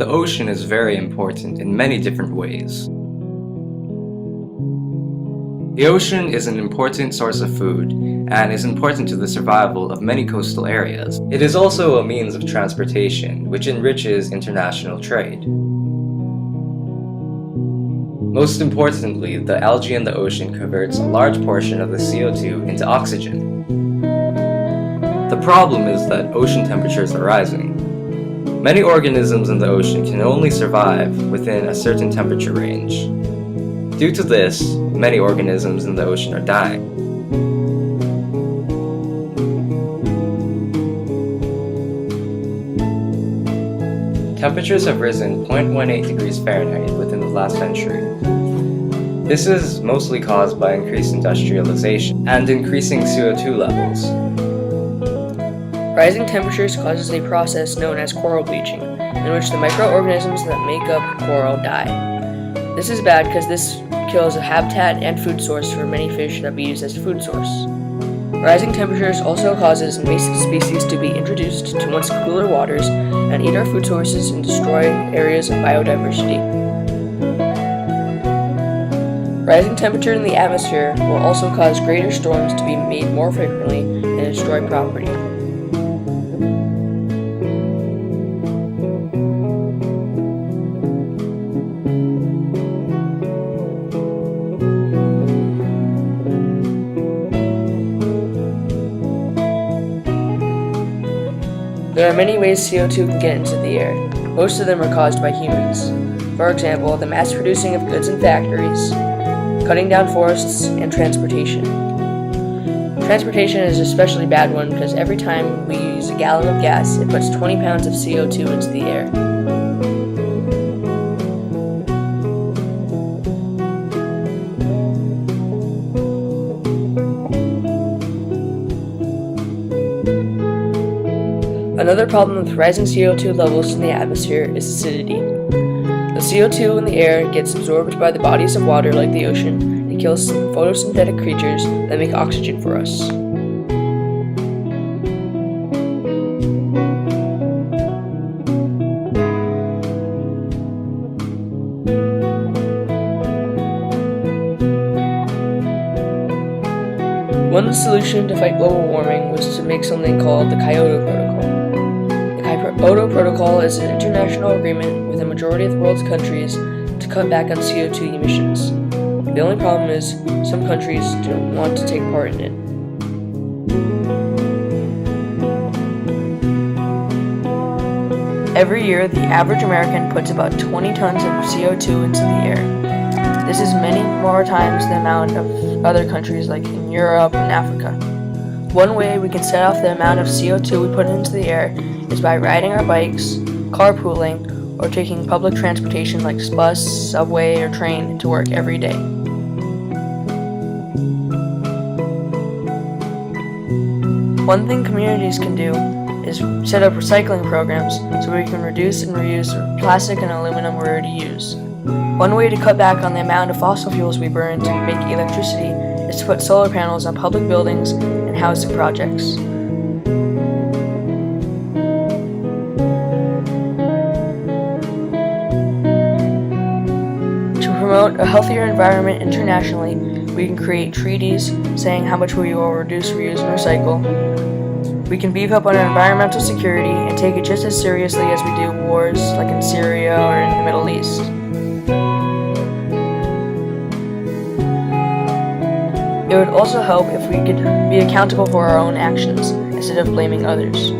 The ocean is very important in many different ways. The ocean is an important source of food and is important to the survival of many coastal areas. It is also a means of transportation, which enriches international trade. Most importantly, the algae in the ocean converts a large portion of the CO2 into oxygen. The problem is that ocean temperatures are rising. Many organisms in the ocean can only survive within a certain temperature range. Due to this, many organisms in the ocean are dying. Temperatures have risen 0.18 degrees Fahrenheit within the last century. This is mostly caused by increased industrialization and increasing CO2 levels. Rising temperatures causes a process known as coral bleaching, in which the microorganisms that make up coral die. This is bad because this kills a habitat and food source for many fish that we use as food source. Rising temperatures also causes invasive species to be introduced to once cooler waters and eat our food sources and destroy areas of biodiversity. Rising temperature in the atmosphere will also cause greater storms to be made more frequently and destroy property. There are many ways CO2 can get into the air. Most of them are caused by humans. For example, the mass producing of goods in factories, cutting down forests, and transportation. Transportation is an especially bad one because every time we use a gallon of gas, it puts 20 pounds of CO2 into the air. Another problem with rising CO2 levels in the atmosphere is acidity. The CO2 in the air gets absorbed by the bodies of water like the ocean and kills photosynthetic creatures that make oxygen for us. One solution to fight global warming was to make something called the Kyoto Protocol. The Kyoto Protocol is an international agreement with a majority of the world's countries to cut back on CO2 emissions. The only problem is some countries don't want to take part in it. Every year, the average American puts about 20 tons of CO2 into the air. This is many more times the amount of other countries like in Europe and Africa. One way we can set off the amount of CO2 we put into the air is by riding our bikes, carpooling, or taking public transportation like bus, subway, or train to work every day. One thing communities can do is set up recycling programs so we can reduce and reuse plastic and aluminum we already use. One way to cut back on the amount of fossil fuels we burn to make electricity is to put solar panels on public buildings and housing projects. To promote a healthier environment internationally, we can create treaties saying how much we will reduce, reuse, and recycle. We can beef up on our environmental security and take it just as seriously as we do wars like in Syria or in the Middle East. It would also help if we could be accountable for our own actions instead of blaming others.